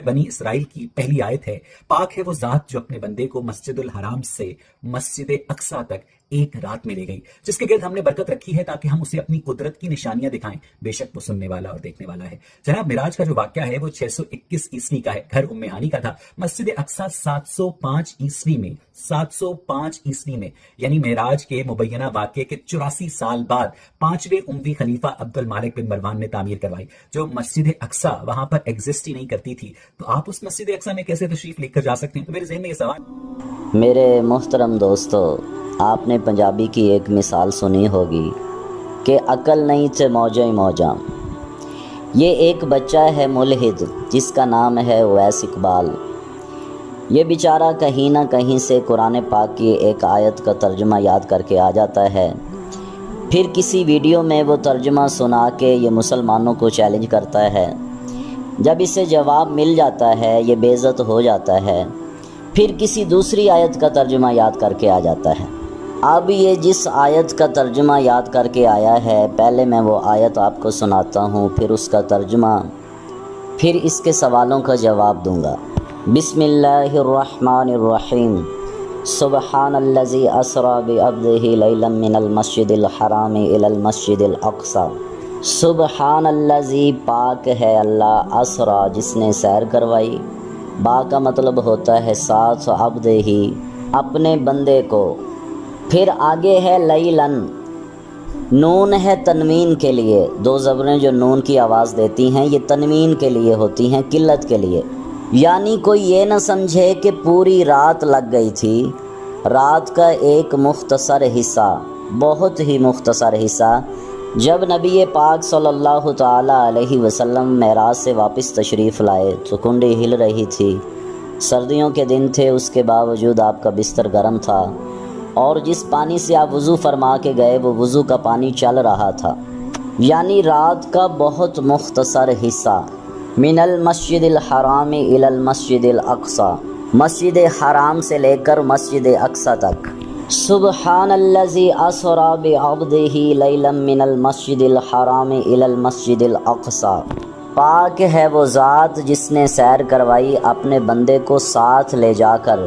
بنی اسرائیل کی پہلی آیت ہے، پاک ہے وہ ذات جو اپنے بندے کو مسجد الحرام سے مسجد اقصیٰ تک ایک رات میں لے گئی، جس کے گرد ہم نے برکت رکھی ہے تاکہ ہم اسے اپنی قدرت کی نشانیاں دکھائیں، بے شک وہ سننے والا اور دیکھنے والا ہے۔ جناب معراج کا جو واقعہ ہے وہ 621 عیسوی کا ہے، گھر ام ہانی کا تھا۔ مسجد اقصیٰ 705 عیسوی میں یعنی معراج کے مبینہ واقعے کے 84 سال بعد 5ویں اموی خلیفہ عبد المالک بن مروان نے تعمیر کروائی۔ جو مسجد اقصیٰ وہاں پر ایگزسٹ ہی نہیں کرتی تھی، تو آپ اس مسجد اقصیٰ میں کیسے تشریف لے کر جا سکتے ہیں؟ تو میرے ذہن میں یہ سوال۔ میرے محترم دوستو، آپ نے پنجابی کی ایک مثال سنی ہوگی کہ عقل نہیں تھے موجیں ہی موجاں۔ یہ ایک بچہ ہے ملحد جس کا نام ہے اویس اقبال۔ یہ بیچارہ کہیں نہ کہیں سے قرآن پاک کی ایک آیت کا ترجمہ یاد کر کے آ جاتا ہے، پھر کسی ویڈیو میں وہ ترجمہ سنا کے یہ مسلمانوں کو چیلنج کرتا ہے۔ جب اسے جواب مل جاتا ہے یہ بے عزت ہو جاتا ہے، پھر کسی دوسری آیت کا ترجمہ یاد کر کے آ جاتا ہے۔ اب یہ جس آیت کا ترجمہ یاد کر کے آیا ہے، پہلے میں وہ آیت آپ کو سناتا ہوں، پھر اس کا ترجمہ، پھر اس کے سوالوں کا جواب دوں گا۔ بسم اللہ الرحمن الرحیم۔ سبحان الذی اسری بعبدہ لیلا من المسجد الحرام الی المسجد الاقصی۔ سبحان الذی، پاک ہے اللہ، اسری، جس نے سیر کروائی۔ با کا مطلب ہوتا ہے ساتھ، عبدہ ہی، اپنے بندے کو۔ پھر آگے ہے لیلن، نون ہے تنوین کے لیے، دو زبریں جو نون کی آواز دیتی ہیں یہ تنوین کے لیے ہوتی ہیں، قلت کے لیے، یعنی کوئی یہ نہ سمجھے کہ پوری رات لگ گئی تھی۔ رات کا ایک مختصر حصہ، بہت ہی مختصر حصہ، جب نبی پاک صلی اللہ تعالی علیہ وسلم معراج سے واپس تشریف لائے تو کنڈی ہل رہی تھی، سردیوں کے دن تھے، اس کے باوجود آپ کا بستر گرم تھا، اور جس پانی سے آپ وضو فرما کے گئے وہ وضو کا پانی چل رہا تھا، یعنی رات کا بہت مختصر حصہ۔ من المسجد الحرام الی المسجد الاقصی، مسجد حرام سے لے کر مسجد اقصی تک۔ سبحان الذی اسری بعبدہ لیلا من المسجد الحرام الی المسجد الاقصی، پاک ہے وہ ذات جس نے سیر کروائی اپنے بندے کو ساتھ لے جا کر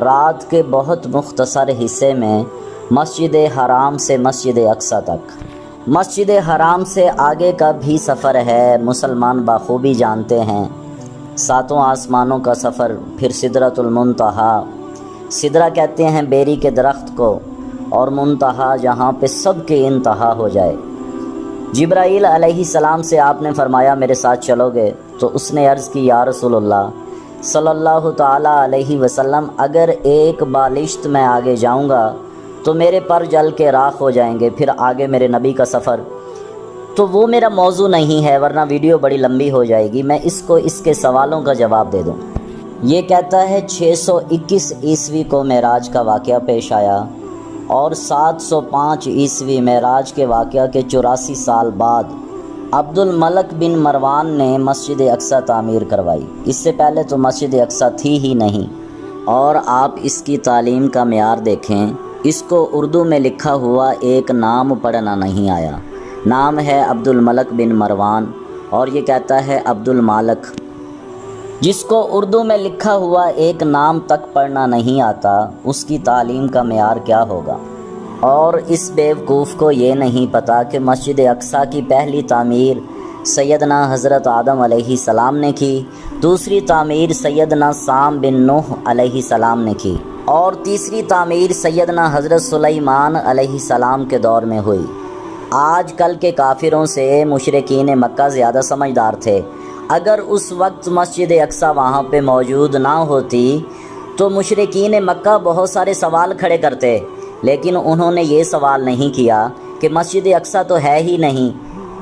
رات کے بہت مختصر حصے میں مسجد حرام سے مسجد اقصی تک۔ مسجد حرام سے آگے کا بھی سفر ہے، مسلمان بخوبی جانتے ہیں، 7 آسمانوں کا سفر، پھر سدرۃ المنتہا، سدرہ کہتے ہیں بیری کے درخت کو، اور منتہا جہاں پہ سب کی انتہا ہو جائے۔ جبرائیل علیہ السلام سے آپ نے فرمایا میرے ساتھ چلو گے؟ تو اس نے عرض کی یا رسول اللہ صلی اللہ تعالی علیہ وسلم، اگر ایک بالشت میں آگے جاؤں گا تو میرے پر جل کے راکھ ہو جائیں گے، پھر آگے میرے نبی کا سفر، تو وہ میرا موضوع نہیں ہے، ورنہ ویڈیو بڑی لمبی ہو جائے گی، میں اس کو اس کے سوالوں کا جواب دے دوں۔ یہ کہتا ہے 621 عیسوی کو معراج کا واقعہ پیش آیا، اور 705 عیسوی معراج کے واقعہ کے 84 سال بعد عبد الملک بن مروان نے مسجد اقصی تعمیر کروائی۔ اس سے پہلے تو مسجد اقصی تھی ہی نہیں، اور آپ اس کی تعلیم کا معیار دیکھیں، اس کو اردو میں لکھا ہوا ایک نام پڑھنا نہیں آیا، نام ہے عبد الملک بن مروان، اور یہ کہتا ہے عبد المالک، جس کو اردو میں لکھا ہوا ایک نام تک پڑھنا نہیں آتا، اس کی تعلیم کا معیار کیا ہوگا؟ اور اس بیوقوف کو یہ نہیں پتا کہ مسجد اقصی کی پہلی تعمیر سیدنا حضرت آدم علیہ السلام نے کی، دوسری تعمیر سیدنا سام بن نوح علیہ السلام نے کی، اور تیسری تعمیر سیدنا حضرت سلیمان علیہ السلام کے دور میں ہوئی۔ آج کل کے کافروں سے مشرکین مکہ زیادہ سمجھدار تھے۔ اگر اس وقت مسجد اقصی وہاں پہ موجود نہ ہوتی تو مشرکین مکہ بہت سارے سوال کھڑے کرتے، لیکن انہوں نے یہ سوال نہیں کیا کہ مسجد اقصی تو ہے ہی نہیں،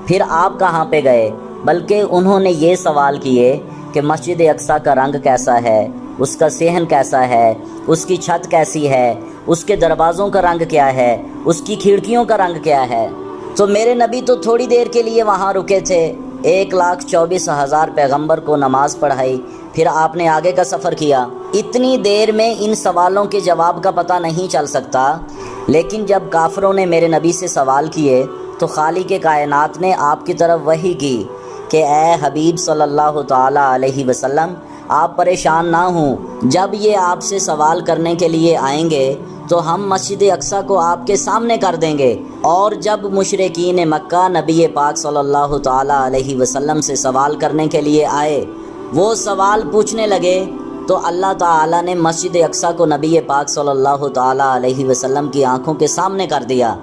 پھر آپ کہاں پہ گئے، بلکہ انہوں نے یہ سوال کیے کہ مسجد اقصی کا رنگ کیسا ہے، اس کا صحن کیسا ہے، اس کی چھت کیسی ہے، اس کے دروازوں کا رنگ کیا ہے، اس کی کھڑکیوں کا رنگ کیا ہے۔ تو میرے نبی تو تھوڑی دیر کے لیے وہاں رکے تھے، 1,24,000 پیغمبر کو نماز پڑھائی، پھر آپ نے آگے کا سفر کیا۔ اتنی دیر میں ان سوالوں کے جواب کا پتہ نہیں چل سکتا، لیکن جب کافروں نے میرے نبی سے سوال کیے تو خالق کائنات نے آپ کی طرف وحی کی کہ اے حبیب صلی اللہ تعالی علیہ وسلم، آپ پریشان نہ ہوں، جب یہ آپ سے سوال کرنے کے لیے آئیں گے تو ہم مسجد اقصی کو آپ کے سامنے کر دیں گے۔ اور جب مشرکین مکہ نبی پاک صلی اللہ تعالیٰ علیہ وسلم سے سوال کرنے کے لیے آئے، وہ سوال پوچھنے لگے تو اللہ تعالیٰ نے مسجد اقصی کو نبی پاک صلی اللہ تعالیٰ علیہ وسلم کی آنکھوں کے سامنے کر دیا۔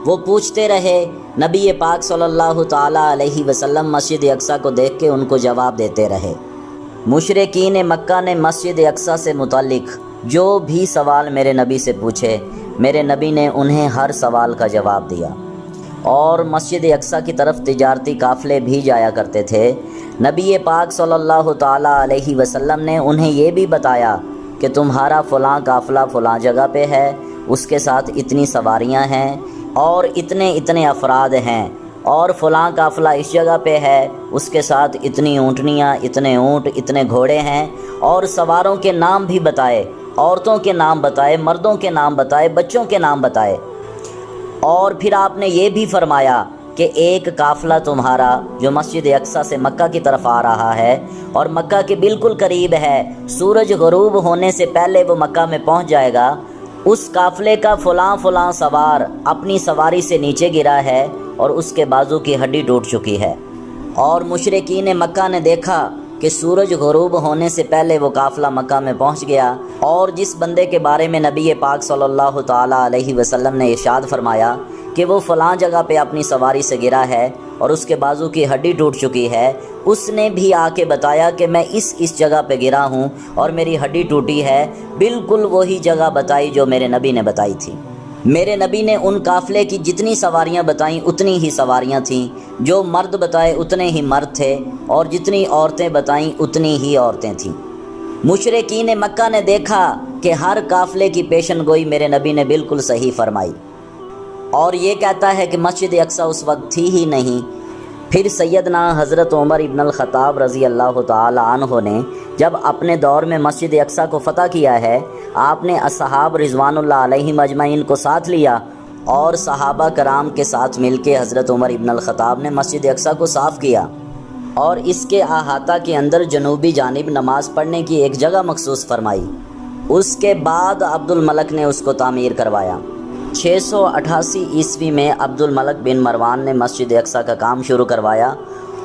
وہ پوچھتے رہے، نبی پاک صلی اللہ تعالیٰ علیہ وسلم مسجد اقصی کو دیکھ کے ان کو جواب دیتے رہے۔ مشرکین مکہ نے مسجد اقصی سے متعلق جو بھی سوال میرے نبی سے پوچھے، میرے نبی نے انہیں ہر سوال کا جواب دیا۔ اور مسجد اقصی کی طرف تجارتی قافلے بھی جایا کرتے تھے۔ نبی پاک صلی اللہ تعالیٰ علیہ وسلم نے انہیں یہ بھی بتایا کہ تمہارا فلاں قافلہ فلاں جگہ پہ ہے، اس کے ساتھ اتنی سواریاں ہیں اور اتنے افراد ہیں، اور فلاں قافلہ اس جگہ پہ ہے، اس کے ساتھ اتنی اونٹنیاں، اتنے اونٹ، اتنے گھوڑے ہیں، اور سواروں کے نام بھی بتائے، عورتوں کے نام بتائے، مردوں کے نام بتائے، بچوں کے نام بتائے۔ اور پھر آپ نے یہ بھی فرمایا کہ ایک قافلہ تمہارا جو مسجد اقصی سے مکہ کی طرف آ رہا ہے اور مکہ کے بالکل قریب ہے، سورج غروب ہونے سے پہلے وہ مکہ میں پہنچ جائے گا، اس قافلے کا فلاں سوار اپنی سواری سے نیچے گرا ہے اور اس کے بازو کی ہڈی ٹوٹ چکی ہے۔ اور مشرکین مکہ نے دیکھا کہ سورج غروب ہونے سے پہلے وہ قافلہ مکہ میں پہنچ گیا، اور جس بندے کے بارے میں نبی پاک صلی اللہ تعالیٰ علیہ وسلم نے ارشاد فرمایا کہ وہ فلاں جگہ پہ اپنی سواری سے گرا ہے اور اس کے بازو کی ہڈی ٹوٹ چکی ہے، اس نے بھی آ کے بتایا کہ میں اس جگہ پہ گرا ہوں اور میری ہڈی ٹوٹی ہے، بالکل وہی جگہ بتائی جو میرے نبی نے بتائی تھی۔ میرے نبی نے ان قافلے کی جتنی سواریاں بتائیں اتنی ہی سواریاں تھیں، جو مرد بتائے اتنے ہی مرد تھے، اور جتنی عورتیں بتائیں اتنی ہی عورتیں تھیں۔ مشرکین مکہ نے دیکھا کہ ہر قافلے کی پیشن گوئی میرے نبی نے بالکل صحیح فرمائی، اور یہ کہتا ہے کہ مسجد اقصی اس وقت تھی ہی نہیں۔ پھر سیدنا حضرت عمر ابن الخطاب رضی اللہ تعالی عنہ نے جب اپنے دور میں مسجد اقصی کو فتح کیا ہے، آپ نے اصحاب رضوان اللہ علیہم اجمعین کو ساتھ لیا، اور صحابہ کرام کے ساتھ مل کے حضرت عمر ابن الخطاب نے مسجد اقصی کو صاف کیا، اور اس کے احاطہ کے اندر جنوبی جانب نماز پڑھنے کی ایک جگہ مخصوص فرمائی۔ اس کے بعد عبد الملک نے اس کو تعمیر کروایا۔ 688 عیسوی میں عبد الملک بن مروان نے مسجد اقصی کا کام شروع کروایا،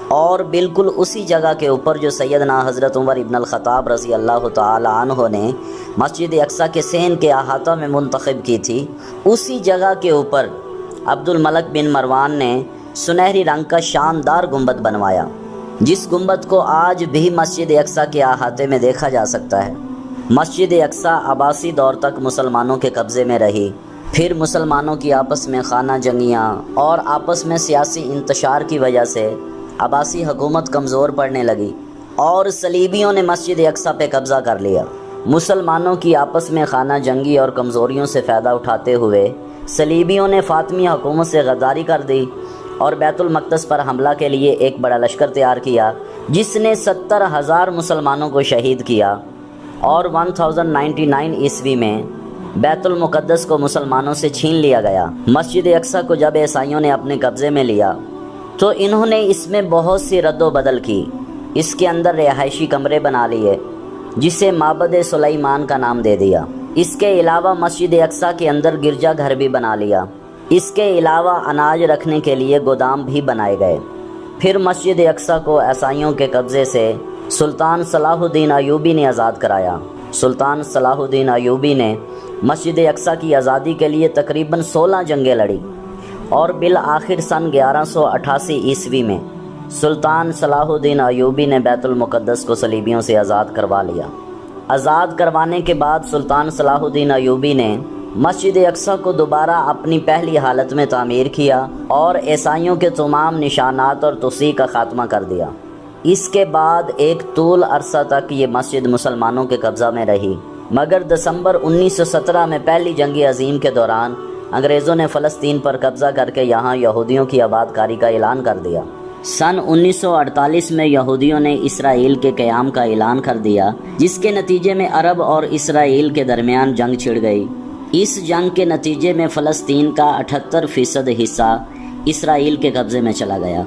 اور بالکل اسی جگہ کے اوپر جو سیدنا حضرت عمر ابن الخطاب رضی اللہ تعالی عنہ نے مسجد اقصی کے صحن کے احاطہ میں منتخب کی تھی، اسی جگہ کے اوپر عبد الملک بن مروان نے سنہری رنگ کا شاندار گنبد بنوایا، جس گنبد کو آج بھی مسجد اقصی کے احاطے میں دیکھا جا سکتا ہے۔ مسجد اقصی عباسی دور تک مسلمانوں کے قبضے میں رہی، پھر مسلمانوں کی آپس میں خانہ جنگیاں اور آپس میں سیاسی انتشار کی وجہ سے عباسی حکومت کمزور پڑنے لگی، اور صلیبیوں نے مسجد اقصی پہ قبضہ کر لیا۔ مسلمانوں کی آپس میں خانہ جنگی اور کمزوریوں سے فائدہ اٹھاتے ہوئے صلیبیوں نے فاطمی حکومت سے غداری کر دی اور بیت المقدس پر حملہ کے لیے ایک بڑا لشکر تیار کیا، جس نے 70,000 مسلمانوں کو شہید کیا، اور 1099 عیسوی میں بیت المقدس کو مسلمانوں سے چھین لیا گیا۔ مسجد اقصی کو جب عیسائیوں نے اپنے قبضے میں لیا تو انہوں نے اس میں بہت سی رد و بدل کی، اس کے اندر رہائشی کمرے بنا لیے جسے معبد سلیمان کا نام دے دیا۔ اس کے علاوہ مسجد اقصی کے اندر گرجا گھر بھی بنا لیا، اس کے علاوہ اناج رکھنے کے لیے گودام بھی بنائے گئے۔ پھر مسجد اقصی کو عیسائیوں کے قبضے سے سلطان صلاح الدین ایوبی نے آزاد کرایا۔ سلطان صلاح الدین ایوبی نے مسجد اقصی کی آزادی کے لیے تقریباً 16 جنگیں لڑی، اور بالآخر سن 1188 عیسوی میں سلطان صلاح الدین ایوبی نے بیت المقدس کو صلیبیوں سے آزاد کروا لیا۔ آزاد کروانے کے بعد سلطان صلاح الدین ایوبی نے مسجد اقصی کو دوبارہ اپنی پہلی حالت میں تعمیر کیا اور عیسائیوں کے تمام نشانات اور توسیع کا خاتمہ کر دیا۔ اس کے بعد ایک طول عرصہ تک یہ مسجد مسلمانوں کے قبضہ میں رہی، مگر دسمبر 1917 میں پہلی جنگ عظیم کے دوران انگریزوں نے فلسطین پر قبضہ کر کے یہاں یہودیوں کی آباد کاری کا اعلان کر دیا۔ سن 1948 میں یہودیوں نے اسرائیل کے قیام کا اعلان کر دیا، جس کے نتیجے میں عرب اور اسرائیل کے درمیان جنگ چھڑ گئی۔ اس جنگ کے نتیجے میں فلسطین کا 78% حصہ اسرائیل کے قبضے میں چلا گیا۔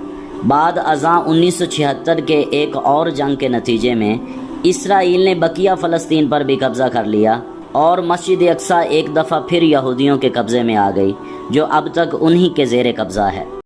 بعد ازاں 1976 کے ایک اور جنگ کے نتیجے میں اسرائیل نے بقیہ فلسطین پر بھی قبضہ کر لیا اور مسجد اقصی ایک دفعہ پھر یہودیوں کے قبضے میں آ گئی، جو اب تک انہی کے زیر قبضہ ہے۔